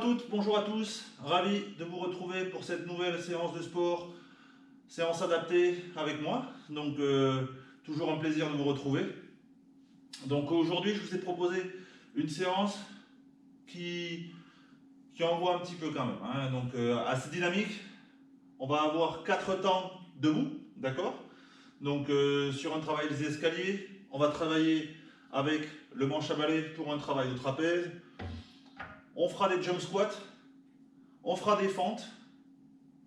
toutes, bonjour à tous, ravi de vous retrouver pour cette nouvelle séance de sport, séance adaptée avec moi, donc toujours un plaisir de vous retrouver. Donc aujourd'hui je vous ai proposé une séance qui envoie un petit peu quand même, hein, donc assez dynamique. On va avoir 4 temps debout, d'accord? Donc sur un travail des escaliers, on va travailler avec le manche à balai pour un travail de trapèze. On fera des jump squats, on fera des fentes.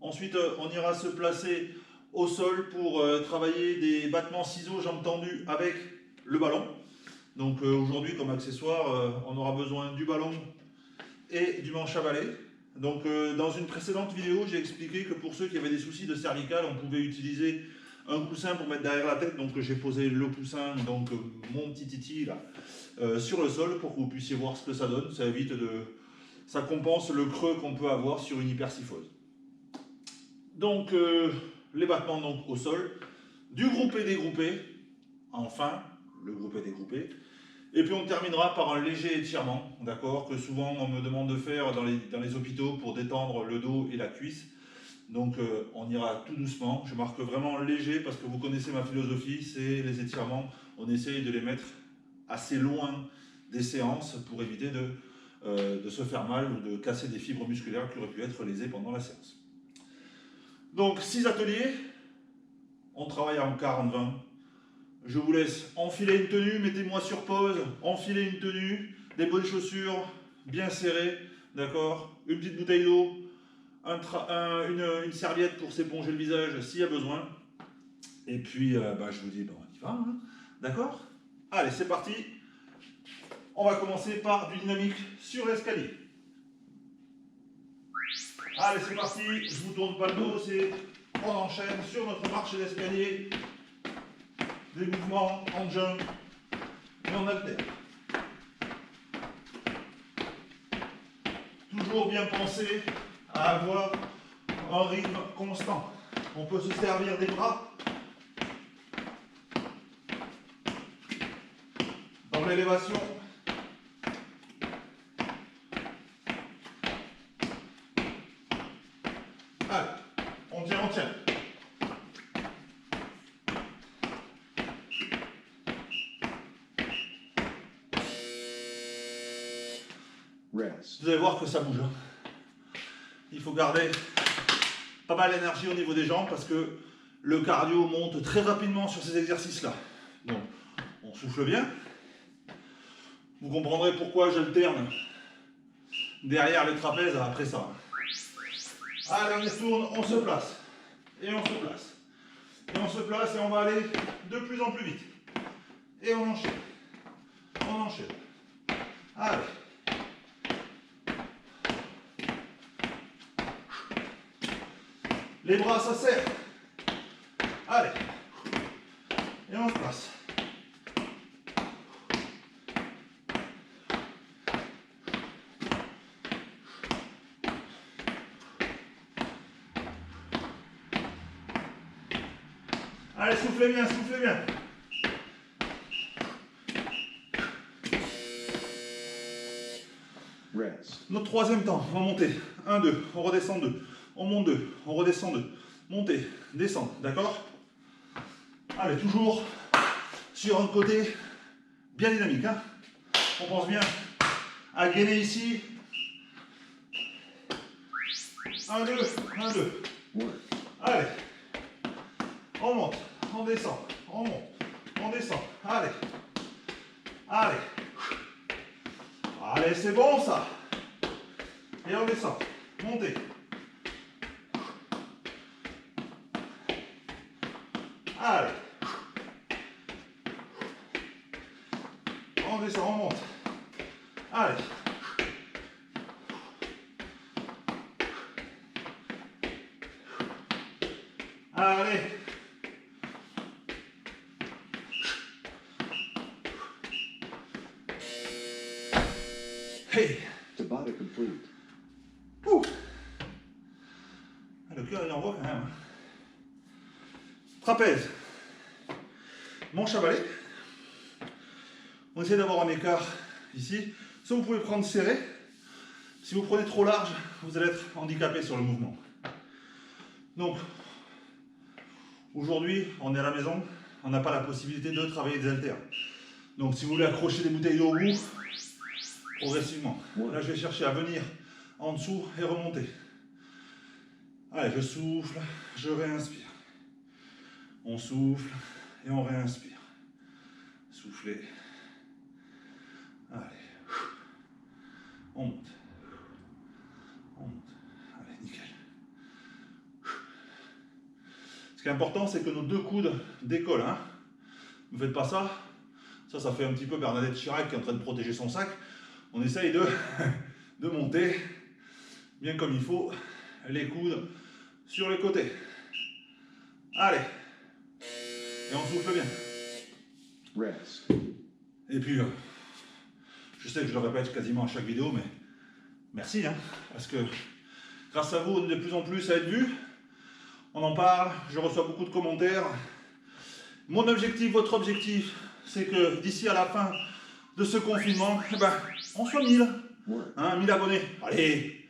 Ensuite, on ira se placer au sol pour travailler des battements ciseaux, jambes tendues avec le ballon. Donc aujourd'hui, comme accessoire, on aura besoin du ballon et du manche à balai. Donc dans une précédente vidéo, j'ai expliqué que pour ceux qui avaient des soucis de cervicale, on pouvait utiliser un coussin pour mettre derrière la tête. Donc j'ai posé le coussin, donc mon petit titi là, sur le sol pour que vous puissiez voir ce que ça donne. Ça compense le creux qu'on peut avoir sur une hypersyphose. Donc les battements donc, au sol, du groupé dégroupé, enfin le groupé dégroupé, et puis on terminera par un léger étirement, d'accord, que souvent on me demande de faire dans les hôpitaux pour détendre le dos et la cuisse. Donc on ira tout doucement, je marque vraiment léger parce que vous connaissez ma philosophie, c'est les étirements, on essaye de les mettre assez loin des séances pour éviter de se faire mal ou de casser des fibres musculaires qui auraient pu être lésées pendant la séance. Donc 6 ateliers, on travaille en 40-20. Je vous laisse enfiler une tenue, mettez-moi sur pause, enfiler une tenue, des bonnes chaussures, bien serrées, d'accord, une petite bouteille d'eau, une serviette pour s'éponger le visage s'il y a besoin. Et puis je vous dis, on y va, hein, d'accord? Allez, c'est parti. On va commencer par du dynamique sur l'escalier. Allez, c'est parti, je vous tourne pas le dos, on enchaîne sur notre marche d'escalier. Des mouvements en jump et en alterne. Toujours bien penser à avoir un rythme constant. On peut se servir des bras dans l'élévation. Allez, on tient, on tient. Vous allez voir que ça bouge. Il faut garder pas mal d'énergie au niveau des jambes parce que le cardio monte très rapidement sur ces exercices-là. Donc, on souffle bien. Vous comprendrez pourquoi j'alterne derrière les trapèzes après ça. Allez, on se tourne, on se place. Et on se place. Et on se place et on va aller de plus en plus vite. Et on enchaîne. On enchaîne. Allez. Les bras, ça serre. Allez. Et on se place. Allez, soufflez bien, soufflez bien. Notre troisième temps, on va monter. 1, 2, on redescend 2. On monte 2, on redescend 2. Montez, descendre, d'accord? Allez, toujours sur un côté bien dynamique. Hein, on pense bien à gainer ici. 1, 2, 1, 2. Allez, on monte, on descend, on monte, on descend. Allez, allez. Allez, c'est bon ça. Et on descend, montez. Allez. On descend, on monte. Allez. Allez. Hey. Tabata complete. Ouh. Le cœur il envoie quand même. Trapèze. Manche à balai. On essaie d'avoir un écart ici. Ça vous pouvez prendre serré. Si vous prenez trop large, vous allez être handicapé sur le mouvement. Donc, aujourd'hui, on est à la maison, on n'a pas la possibilité de travailler des haltères. Donc, si vous voulez accrocher des bouteilles d'eau au bout, progressivement. Là, je vais chercher à venir en dessous et remonter. Allez, je souffle, je réinspire. On souffle et on réinspire. Soufflez. Allez. On monte. On monte. Allez, nickel. Ce qui est important, c'est que nos deux coudes décollent. Hein. Ne faites pas ça. Ça fait un petit peu Bernadette Chirac qui est en train de protéger son sac. On essaye de monter bien comme il faut, les coudes sur les côtés. Allez. Et on souffle bien. Rest. Et puis, je sais que je le répète quasiment à chaque vidéo, mais merci, hein, parce que grâce à vous, on est de plus en plus à être vus. On en parle, je reçois beaucoup de commentaires. Mon objectif, votre objectif, c'est que d'ici à la fin de ce confinement, eh ben, on soit 1000. Hein, 1000 abonnés. Allez,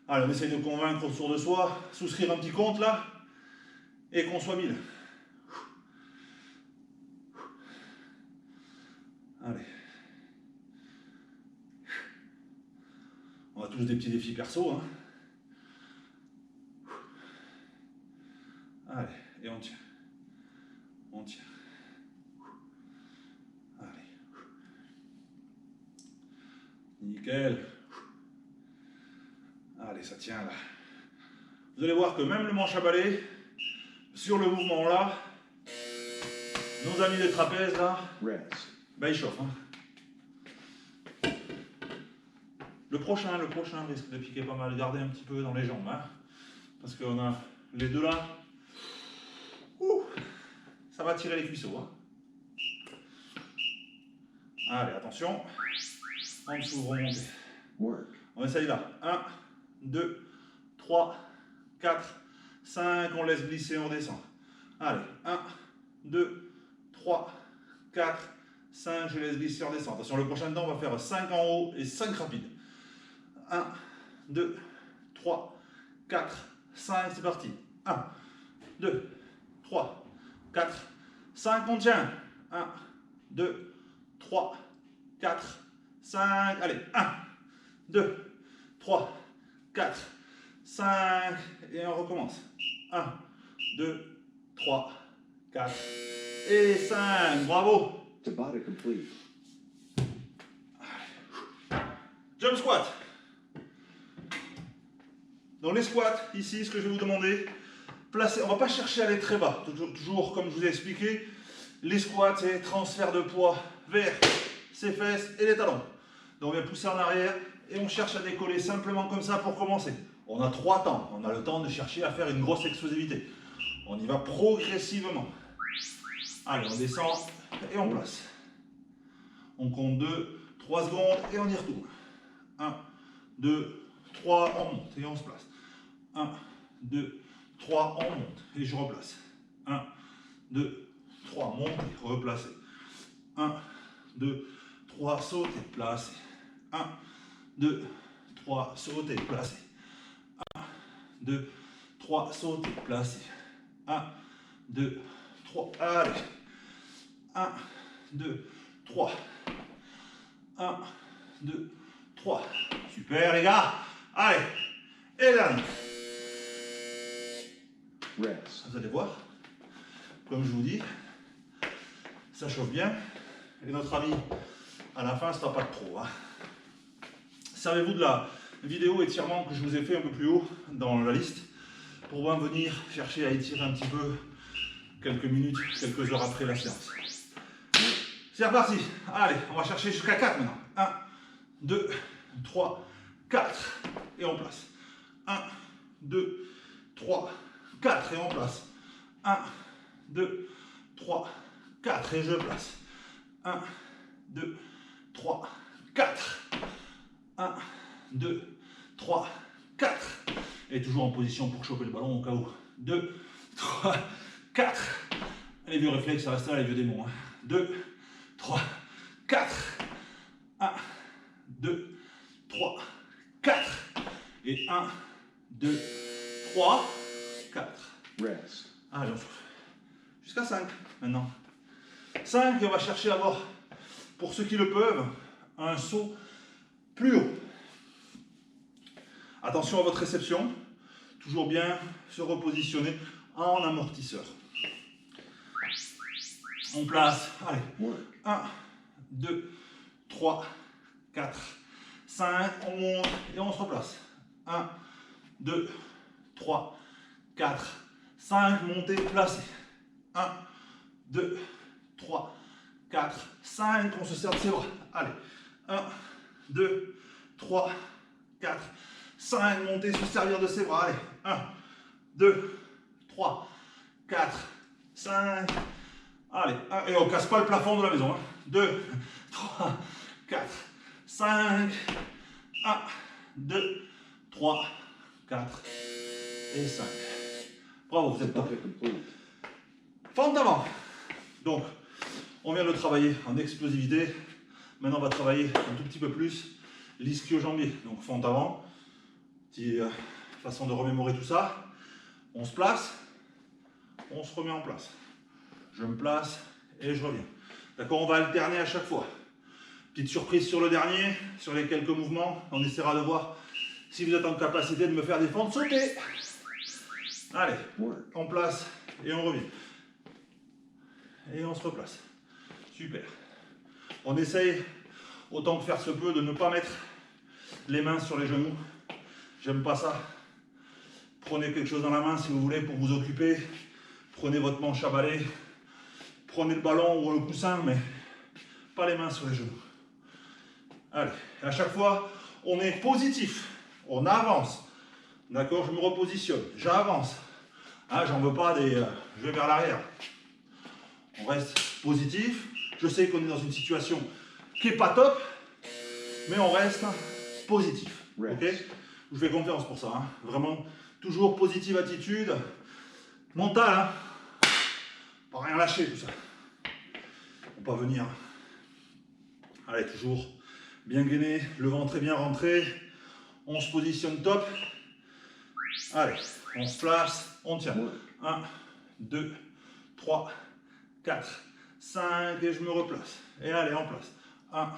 on essaye de convaincre autour de soi, souscrire un petit compte là, et qu'on soit 1000. Allez. On a tous des petits défis perso. Hein. Allez, et on tient. On tient. Allez. Nickel. Allez, ça tient là. Vous allez voir que même le manche à balai, sur le mouvement là, nos amis des trapèzes là, ben ils chauffent. Hein. Le prochain risque de piquer pas mal, garder un petit peu dans les jambes. Hein, parce qu'on a les deux là. Ouh, ça va tirer les cuisseaux. Hein. Allez, attention. En dessous, remontez. On essaye là. 1, 2, 3, 4, 5. On laisse glisser, on descend. Allez, 1, 2, 3, 4, 5. Je laisse glisser, on descend. Attention, le prochain temps, on va faire 5 en haut et 5 rapides. 1, 2, 3, 4, 5. C'est parti. 1, 2, 3, 4, 5. On tient. 1, 2, 3, 4, 5. Allez, 1, 2, 3, 4, 5. Et on recommence. 1, 2, 3, 4 et 5. Bravo. Jump squat. Dans les squats, ici, ce que je vais vous demander, placer, on ne va pas chercher à aller très bas. Toujours, comme je vous ai expliqué, les squats, c'est transfert de poids vers ses fesses et les talons. Donc on vient pousser en arrière et on cherche à décoller simplement comme ça pour commencer. On a 3 temps. On a le temps de chercher à faire une grosse explosivité. On y va progressivement. Allez, on descend et on place. On compte 2, 3 secondes et on y retourne. 1, 2, 3, on monte et on se place. 1, 2, 3, on monte et je replace. 1, 2, 3, monte et replacer. 1, 2, 3, sauter, placer. 1, 2, 3, sauter, placer. 1, 2, 3, sauter, placer. 1, 2, 3, allez. 1, 2, 3. 1, 2, 3. Super les gars. Allez. Et dernier. Vous allez voir, comme je vous dis, ça chauffe bien. Et notre ami, à la fin, ça ne sera pas de trop. Hein. Servez-vous de la vidéo étirement que je vous ai fait un peu plus haut dans la liste pour venir chercher à étirer un petit peu quelques minutes, quelques heures après la séance. C'est reparti. Allez, on va chercher jusqu'à 4 maintenant. 1, 2, 3, 4. Et on place. 1, 2, 3, 4. Et on place. 1, 2, 3, 4. Et je place. 1, 2, 3, 4. 1, 2, 3, 4. Et toujours en position pour choper le ballon au cas où. 2, 3, 4. Les vieux réflexes, ça reste là, les vieux démons. 2, 3, 4. 1, 2, 3, 4. Et 1, 2, 3, 4. Rest. Allez, on souffle. Jusqu'à 5 maintenant. 5 et on va chercher à avoir, pour ceux qui le peuvent, un saut plus haut. Attention à votre réception. Toujours bien se repositionner en amortisseur. On place, allez, 1, 2, 3, 4, 5, on monte et on se replace. 1, 2, 3, 4, 5, montez, placez. 1, 2, 3, 4, 5, on se serre de ses bras. Allez, 1, 2, 3, 4, 5, montez, se servir de ses bras. Allez, 1, 2, 3, 4, 5. Allez, et on ne casse pas le plafond de la maison. 2, 3, 4, 5. 1, 2, 3, 4 et 5. Bravo, vous êtes top. Fente avant. Donc, on vient de travailler en explosivité. Maintenant, on va travailler un tout petit peu plus l'ischio-jambier. Donc, fente avant. Petite façon de remémorer tout ça. On se place. On se remet en place. Je me place et je reviens. D'accord, on va alterner à chaque fois. Petite surprise sur le dernier, sur les quelques mouvements. On essaiera de voir si vous êtes en capacité de me faire des fentes sautées. Allez, on place et on revient. Et on se replace. Super. On essaye, autant que faire se peut, de ne pas mettre les mains sur les genoux. J'aime pas ça. Prenez quelque chose dans la main si vous voulez pour vous occuper. Prenez votre manche à balai. Prenez le ballon ou le coussin, mais pas les mains sur les genoux. Allez, à chaque fois, on est positif. On avance. D'accord, je me repositionne. J'avance. Ah, j'en veux pas des... je vais vers l'arrière. On reste positif. Je sais qu'on est dans une situation qui n'est pas top, mais on reste positif. Ok ? Je vous fais confiance pour ça. Hein. Vraiment, toujours positive attitude. Mentale, hein. Pas rien lâcher, tout ça. On va pas venir. Allez, toujours bien gainé, le ventre est bien rentré. On se positionne top. Allez, on se place, on tient. 1, 2, 3, 4, 5 et je me replace. Et allez, en place. 1,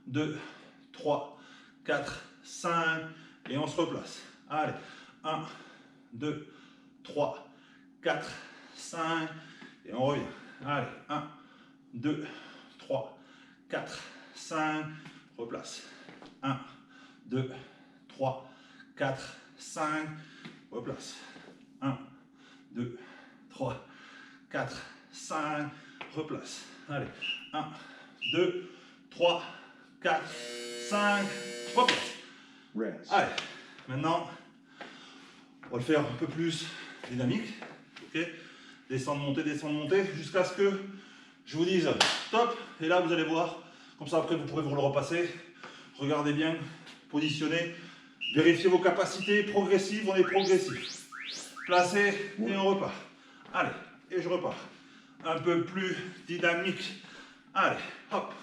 2, 3, 4, 5 et on se replace. Allez, 1, 2, 3, 4, 5 et on revient. Allez, 1, 2, 3, 4, 5, replace. 1, 2, 3, 4, 5, replace. 1, 2, 3, 4, 5, replace. Allez, 1, 2, 3, 4, 5, replace. Allez, maintenant, on va le faire un peu plus dynamique. Ok, descendre, monter, jusqu'à ce que je vous dise top. Et là, vous allez voir, comme ça après, vous pourrez vous le repasser. Regardez bien, positionnez, vérifiez vos capacités progressives. On est progressif. Placez et on repart. Allez, et je repars. Un peu plus dynamique. Allez, hop,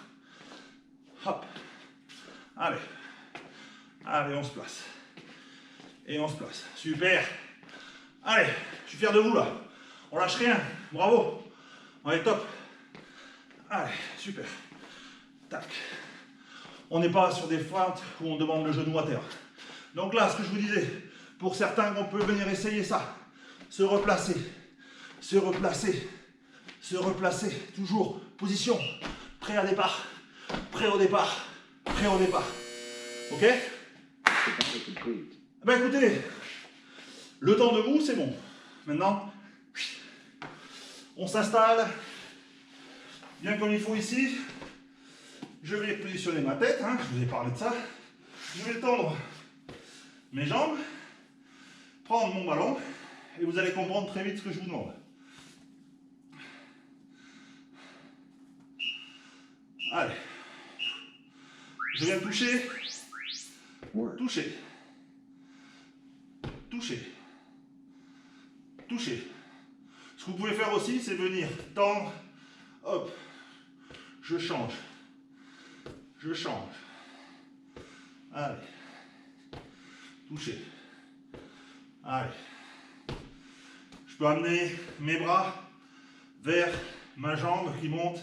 hop. Allez, allez, on se place. Et on se place. Super. Allez, je suis fier de vous là. On lâche rien. Bravo. On est top. Allez, super. Tac. On n'est pas sur des feintes où on demande le genou à terre. Donc là, ce que je vous disais, pour certains, on peut venir essayer ça. Se replacer. Se replacer. Se replacer. Toujours. Position. Prêt à départ. Prêt au départ. Prêt au départ. Ok ? Ben écoutez, le temps debout, c'est bon. Maintenant, on s'installe bien comme il faut ici. Je vais positionner ma tête, hein, je vous ai parlé de ça. Je vais tendre mes jambes, prendre mon ballon, et vous allez comprendre très vite ce que je vous demande. Allez. Je viens toucher. Toucher. Toucher. Toucher. Ce que vous pouvez faire aussi, c'est venir tendre. Hop. Je change. Je change. Allez. toucher. Allez. Je peux amener mes bras vers ma jambe qui monte.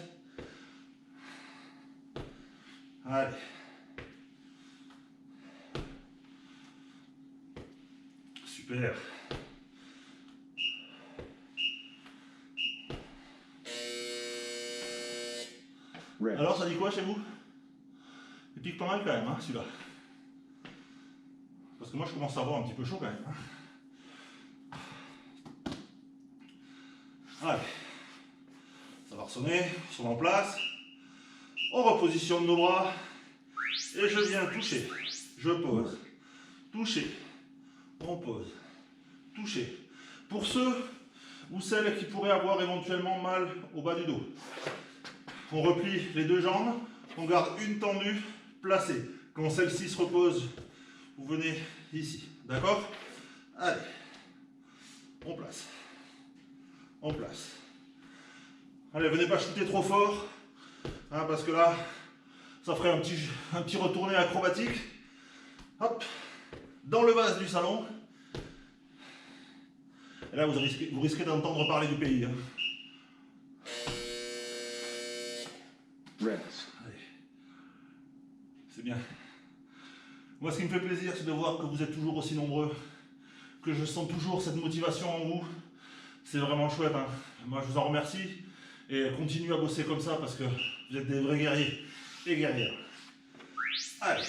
Allez. Super. Alors, ça dit quoi chez vous? Il pique pas mal quand même, hein, celui-là. Parce que moi, je commence à avoir un petit peu chaud quand même. Allez. Ça va ressonner, on se met en place. On repositionne nos bras. Et je viens toucher. Je pose. Toucher. On pose. Toucher. Pour ceux ou celles qui pourraient avoir éventuellement mal au bas du dos, on replie les deux jambes, on garde une tendue placée. Quand celle-ci se repose, vous venez ici. D'accord? Allez. On place. On place. Allez, venez pas shooter trop fort, hein, parce que là, ça ferait un petit retourné acrobatique. Hop, dans le vase du salon. Et là, vous risquez d'entendre parler du pays. Hein. Allez. C'est bien. Moi, ce qui me fait plaisir, c'est de voir que vous êtes toujours aussi nombreux, que je sens toujours cette motivation en vous. C'est vraiment chouette. Hein. Moi, je vous en remercie. Et continuez à bosser comme ça parce que vous êtes des vrais guerriers et guerrières. Allez,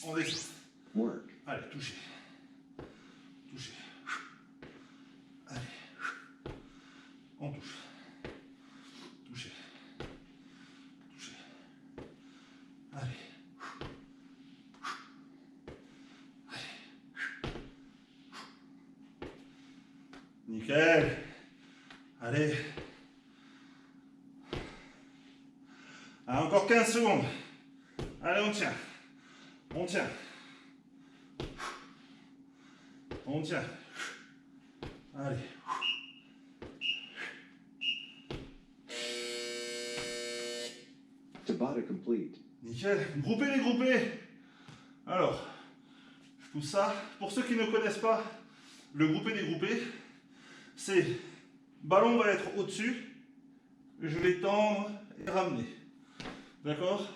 on descend. Allez, touchez. Touchez. Allez. On touche. Touchez. Touchez. Allez. Allez. Nickel. Allez. Ah, encore 15 secondes. Allez, on tient. On tient. On tient. Allez. Tabata complete. Nickel. Groupez les groupés. Alors, je pousse ça. Pour ceux qui ne connaissent pas le groupé des groupés, c'est ballon va être au-dessus. Je vais tendre et ramener. D'accord?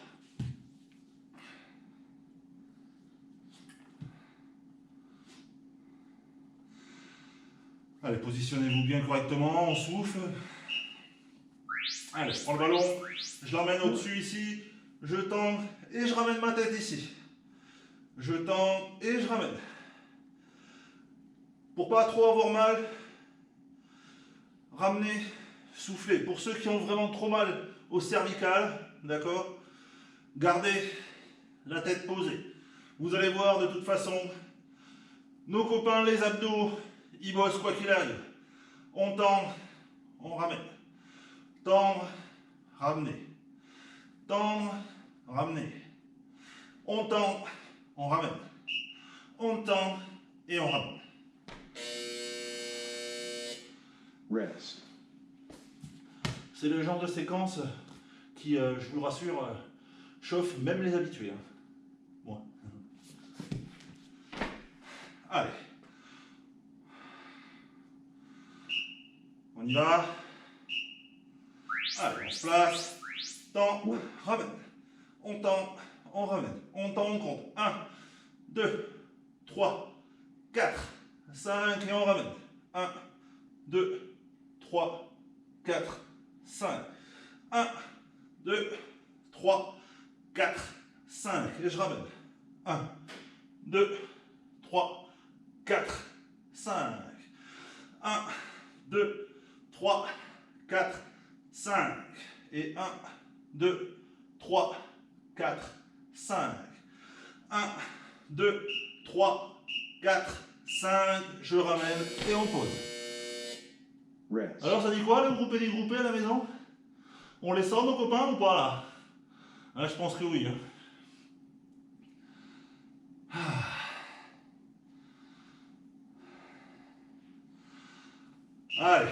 Allez, positionnez-vous bien correctement, on souffle. Allez, je prends le ballon, je l'emmène au-dessus ici, je tends et je ramène ma tête ici. Je tends et je ramène. Pour pas trop avoir mal, ramenez, soufflez. Pour ceux qui ont vraiment trop mal au cervical, d'accord, gardez la tête posée. Vous allez voir de toute façon, nos copains les abdos, ils bossent quoi qu'il arrive. On tend, on ramène. Tendre, ramener. Tendre, ramener. On tend, on ramène. On tend et on ramène. Rest. C'est le genre de séquence qui, je vous rassure, chauffe même les habitués. Hein. Bon. Allez. On y va. Allez, on se place. Tend, ramène. On tend, on ramène. On tend, on compte. 1, 2, 3, 4, 5 et on ramène. 1, 2, 3, 4, 5. 1, 2, 3, 4, 5. Et je ramène. 1, 2, 3, 4, 5. 1, 2, 3, 4, 5. Et 1, 2, 3, 4, 5. 1, 2, 3, 4, 5. Je ramène et on pose. Rest. Alors ça dit quoi le groupé des groupés à la maison? On les sort nos copains ou pas là? Ah, je pense que oui. Hein. Allez.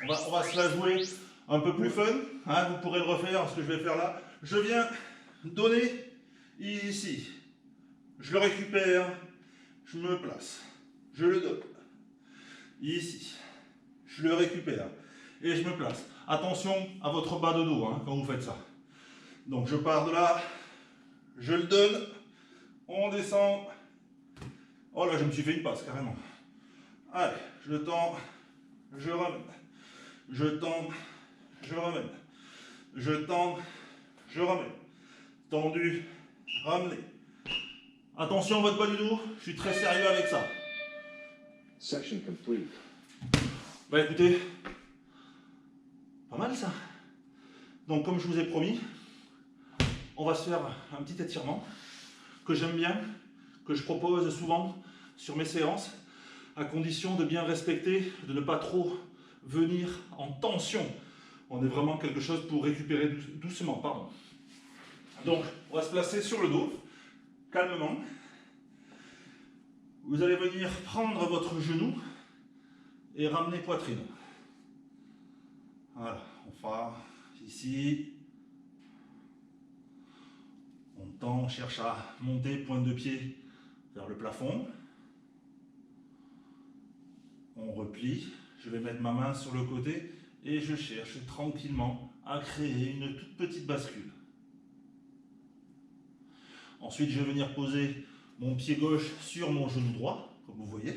On va se la jouer un peu plus fun. Hein, vous pourrez le refaire, ce que je vais faire là. Je viens donner ici. je le récupère, je me place, je le donne. Ici, je le récupère et je me place. Attention à votre bas de dos hein, quand vous faites ça. Donc je pars de là, je le donne, on descend. Oh là, je me suis fait une passe carrément. Allez, je tends, je ramène. Je tends, je ramène. Je tends, je ramène. Tendu, ramené. Attention à votre bas du dos, je suis très sérieux avec ça. Section complete. Bah écoutez, pas mal ça. Donc comme je vous ai promis, on va se faire un petit étirement que j'aime bien, que je propose souvent sur mes séances, à condition de bien respecter, de ne pas trop venir en tension. On est vraiment quelque chose pour récupérer doucement, pardon. Donc, on va se placer sur le dos, calmement. Vous allez venir prendre votre genou et ramener poitrine. Voilà, on fera ici. On tend, on cherche à monter, pointe de pied vers le plafond. On replie. Je vais mettre ma main sur le côté et je cherche tranquillement à créer une toute petite bascule. Ensuite, je vais venir poser mon pied gauche sur mon genou droit, comme vous voyez.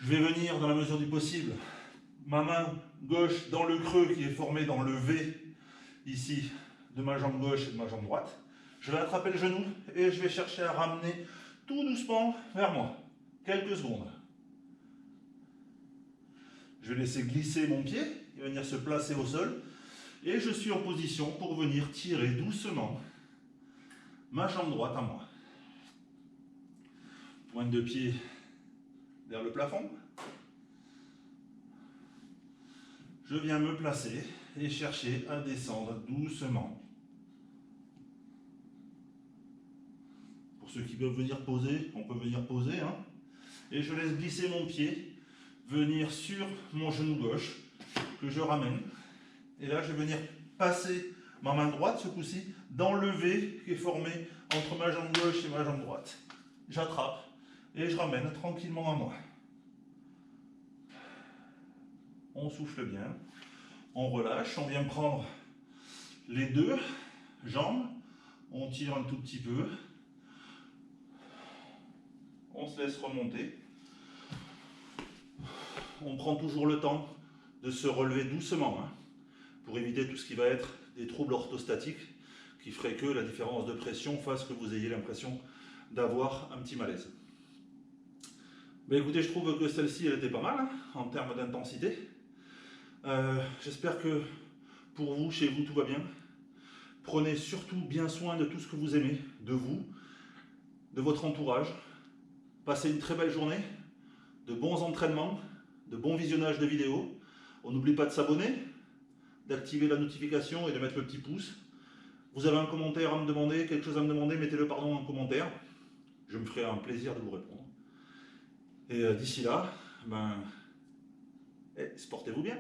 Je vais venir, dans la mesure du possible, ma main gauche dans le creux qui est formé dans le V, ici, de ma jambe gauche et de ma jambe droite. Je vais attraper le genou et je vais chercher à ramener tout doucement vers moi. Quelques secondes. Je vais laisser glisser mon pied, il va venir se placer au sol. Et je suis en position pour venir tirer doucement ma jambe droite à moi. Pointe de pied vers le plafond. Je viens me placer et chercher à descendre doucement. Pour ceux qui peuvent venir poser, on peut venir poser. Hein. Et je laisse glisser mon pied, venir sur mon genou gauche, que je ramène. Et là, je vais venir passer ma main droite, ce coup-ci, dans le V qui est formé entre ma jambe gauche et ma jambe droite. J'attrape et je ramène tranquillement à moi. On souffle bien, on relâche, on vient prendre les deux jambes, on tire un tout petit peu, on se laisse remonter. On prend toujours le temps de se relever doucement hein, pour éviter tout ce qui va être des troubles orthostatiques qui feraient que la différence de pression fasse que vous ayez l'impression d'avoir un petit malaise. Mais écoutez, je trouve que celle-ci elle était pas mal hein, en termes d'intensité. J'espère que pour vous, chez vous, tout va bien. Prenez surtout bien soin de tout ce que vous aimez, de vous, de votre entourage. Passez une très belle journée, de bons entraînements, de bons visionnages de vidéos. On n'oublie pas de s'abonner, d'activer la notification et de mettre le petit pouce. Vous avez un commentaire à me demander, quelque chose à me demander, mettez-le pardon en commentaire. Je me ferai un plaisir de vous répondre. Et d'ici là, sportez-vous bien.